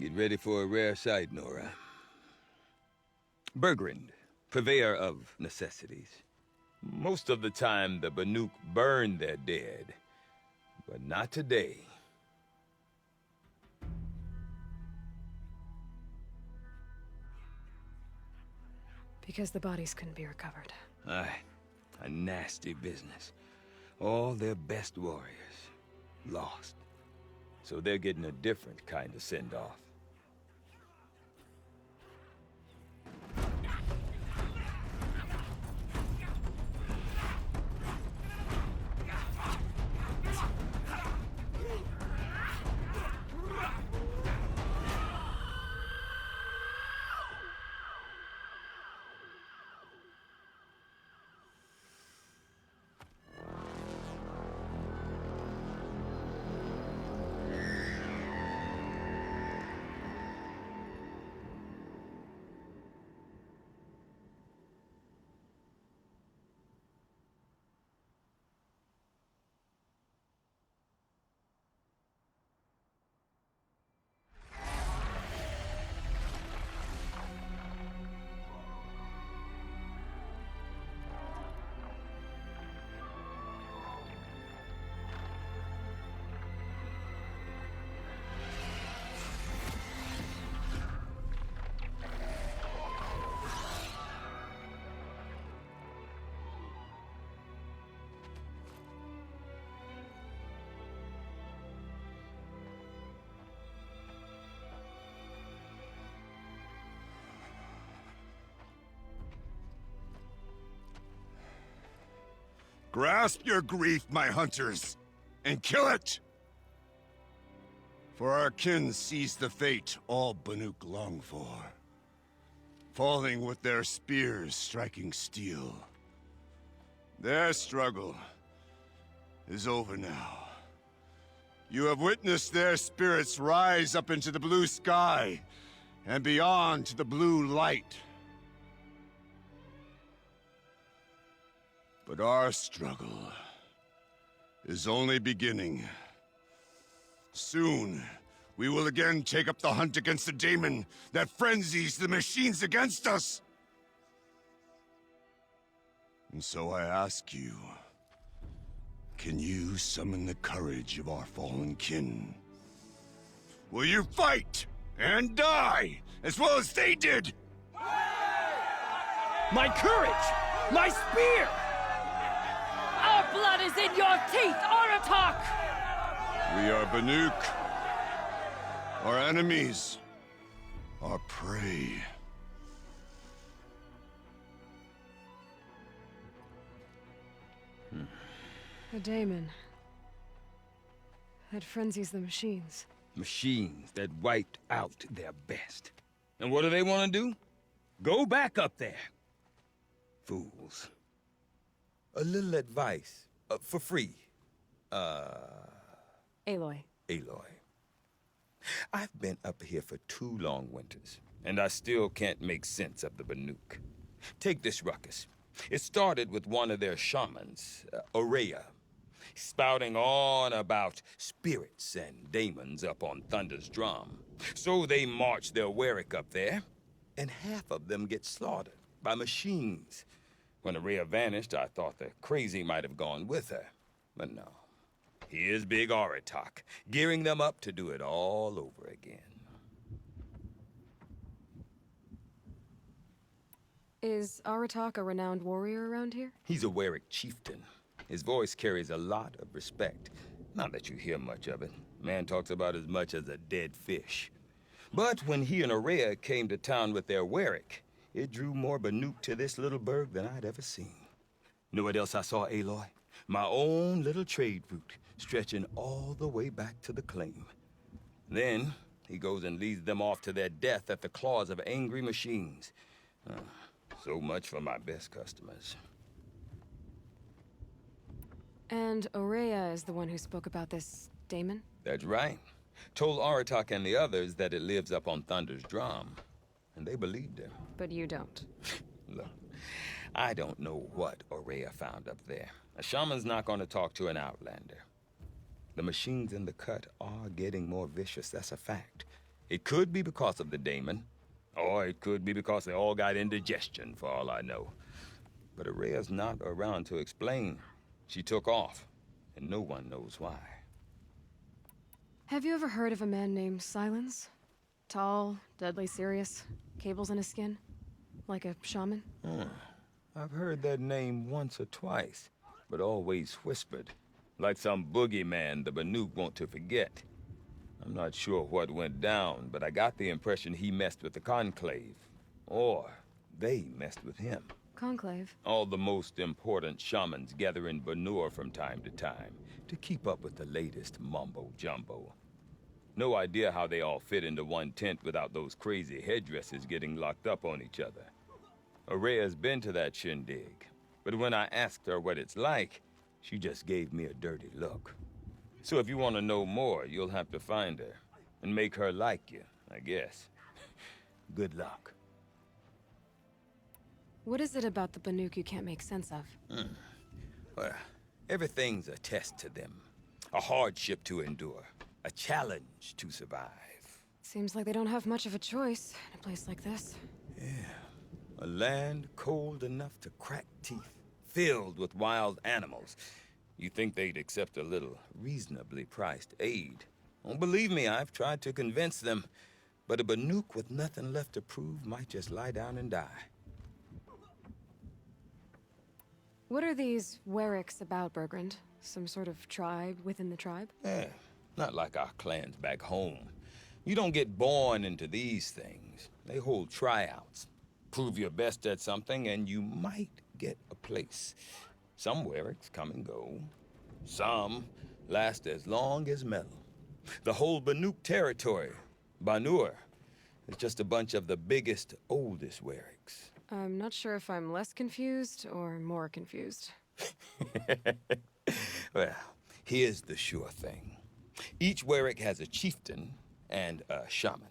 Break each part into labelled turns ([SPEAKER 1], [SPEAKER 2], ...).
[SPEAKER 1] Get ready for a rare sight, Nora. Bergrand, purveyor of necessities. Most of the time, the Banuk burn their dead. But not today.
[SPEAKER 2] Because the bodies couldn't be recovered.
[SPEAKER 1] Aye, a nasty business. All their best warriors lost. So they're getting a different kind of send-off.
[SPEAKER 3] Grasp your grief, my hunters, and kill it! For our kin sees the fate all Banuk long for. Falling with their spears striking steel. Their struggle is over now. You have witnessed their spirits rise up into the blue sky, and beyond to the blue light. But our struggle is only beginning. Soon, we will again take up the hunt against the daemon that frenzies the machines against us. And so I ask you, can you summon the courage of our fallen kin? Will you fight and die as well as they did?
[SPEAKER 4] My courage! My spear!
[SPEAKER 5] Our blood is in your teeth, Aratak!
[SPEAKER 3] We are Banuk. Our enemies. Our prey.
[SPEAKER 2] A daemon. That frenzies the machines.
[SPEAKER 1] Machines that wiped out their best. And what do they want to do? Go back up there. Fools. A little advice. For free.
[SPEAKER 2] Aloy.
[SPEAKER 1] Aloy. I've been up here for 2 long winters, and I still can't make sense of the Banuk. Take this ruckus. It started with one of their shamans, Ourea, spouting on about spirits and daemons up on Thunder's drum. So they march their Werik up there, and half of them get slaughtered by machines. When Ourea vanished, I thought the crazy might have gone with her. But no. Here's Big Aratak, gearing them up to do it all over again.
[SPEAKER 2] Is Aratak a renowned warrior around here?
[SPEAKER 1] He's a Werik chieftain. His voice carries a lot of respect. Not that you hear much of it. Man talks about as much as a dead fish. But when he and Ourea came to town with their Werik, it drew more Banuk to this little burg than I'd ever seen. Know what else I saw, Aloy? My own little trade route, stretching all the way back to the claim. Then, he goes and leads them off to their death at the claws of angry machines. So much for my best customers.
[SPEAKER 2] And Ourea is the one who spoke about this daemon?
[SPEAKER 1] That's right. Told Aratak and the others that it lives up on Thunder's drum. And they believed him.
[SPEAKER 2] But you don't.
[SPEAKER 1] Look, I don't know what Ourea found up there. A shaman's not going to talk to an outlander. The machines in the cut are getting more vicious, that's a fact. It could be because of the daemon, or it could be because they all got indigestion, for all I know. But Araya's not around to explain. She took off, and no one knows why.
[SPEAKER 2] Have you ever heard of a man named Silence? Tall, deadly serious, cables in his skin? Like a shaman?
[SPEAKER 1] I've heard that name once or twice, but always whispered, like some boogeyman the Banuk want to forget. I'm not sure what went down, but I got the impression he messed with the Conclave. Or they messed with him.
[SPEAKER 2] Conclave?
[SPEAKER 1] All the most important shamans gather in Banur from time to time to keep up with the latest mumbo-jumbo. No idea how they all fit into one tent without those crazy headdresses getting locked up on each other. Araya's been to that shindig, but when I asked her what it's like, she just gave me a dirty look. So if you want to know more, you'll have to find her and make her like you, I guess. Good luck.
[SPEAKER 2] What is it about the Banuk you can't make sense of?
[SPEAKER 1] Well, everything's a test to them. A hardship to endure. A challenge to survive.
[SPEAKER 2] Seems like they don't have much of a choice in a place like this.
[SPEAKER 1] A land cold enough to crack teeth, filled with wild animals. You think they'd accept a little reasonably priced aid. Oh, believe me, I've tried to convince them. But a Banuk with nothing left to prove might just lie down and die.
[SPEAKER 2] What are these Werrics about, Bergrand? Some sort of tribe within the tribe?
[SPEAKER 1] Not like our clans back home. You don't get born into these things. They hold tryouts. Prove your best at something and you might get a place. Some Werrics come and go. Some last as long as metal. The whole Banuk territory, Banur, is just a bunch of the biggest, oldest Werrics.
[SPEAKER 2] I'm not sure if I'm less confused or more confused.
[SPEAKER 1] Well, here's the sure thing. Each Werric has a chieftain and a shaman.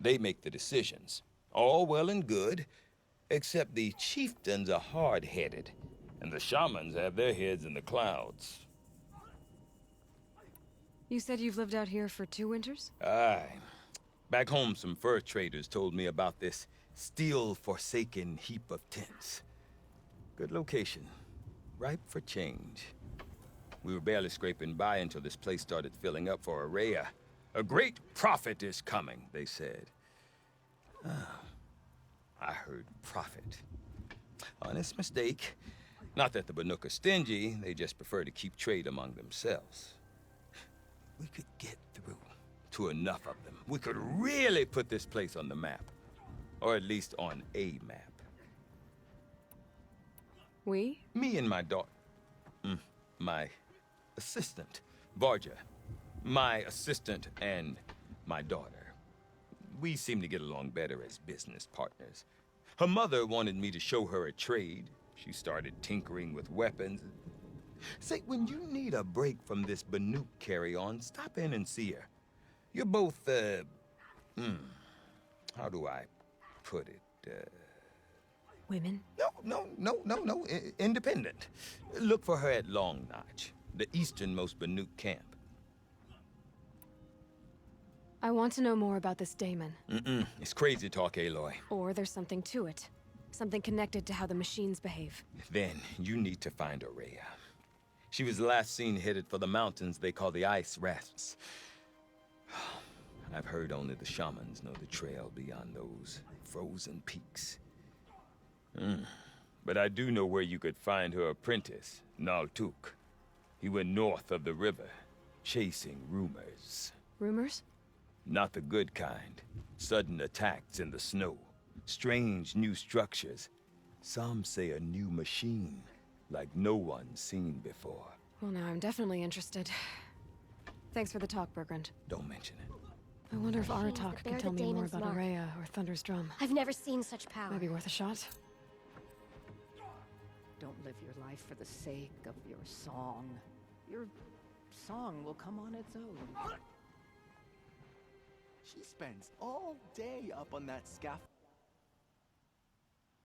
[SPEAKER 1] They make the decisions. All well and good, except the chieftains are hard-headed, and the shamans have their heads in the clouds.
[SPEAKER 2] You said you've lived out here for 2 winters?
[SPEAKER 1] Aye. Back home, some fur traders told me about this steel-forsaken heap of tents. Good location. Ripe for change. We were barely scraping by until this place started filling up for Araya. A great prophet is coming, they said. I heard prophet. Honest mistake. Not that the Banuk are stingy, they just prefer to keep trade among themselves. We could get through to enough of them. We could really put this place on the map. Or at least on a map.
[SPEAKER 2] We?
[SPEAKER 1] Me and my daughter. My assistant, Varja. My assistant and my daughter. We seem to get along better as business partners. Her mother wanted me to show her a trade. She started tinkering with weapons. Say, when you need a break from this Banuk carry-on, stop in and see her. You're both, how do I put it?
[SPEAKER 2] Women?
[SPEAKER 1] No. Independent. Look for her at Long Notch, the easternmost Banuk camp.
[SPEAKER 2] I want to know more about this daemon.
[SPEAKER 1] It's crazy talk, Aloy.
[SPEAKER 2] Or there's something to it. Something connected to how the machines behave.
[SPEAKER 1] Then you need to find Araya. She was last seen headed for the mountains they call the Ice Rasps. I've heard only the shamans know the trail beyond those frozen peaks. But I do know where you could find her apprentice, Naltuk. He went north of the river, chasing rumors.
[SPEAKER 2] Rumors?
[SPEAKER 1] Not the good kind. Sudden attacks in the snow. Strange new structures. Some say a new machine, like no one's seen before.
[SPEAKER 2] Well, now I'm definitely interested. Thanks for the talk, Bergrand.
[SPEAKER 1] Don't mention it.
[SPEAKER 2] I wonder if
[SPEAKER 6] Machines
[SPEAKER 2] Aratak
[SPEAKER 6] that
[SPEAKER 2] can
[SPEAKER 6] bear
[SPEAKER 2] tell
[SPEAKER 6] the
[SPEAKER 2] me more
[SPEAKER 6] daemon's
[SPEAKER 2] about
[SPEAKER 6] mark.
[SPEAKER 2] Araya or Thunder's Drum.
[SPEAKER 6] I've never seen such power.
[SPEAKER 2] Maybe worth a shot.
[SPEAKER 5] Don't live your life for the sake of your song. Your song will come on its own.
[SPEAKER 7] She spends all day up on that scaffold.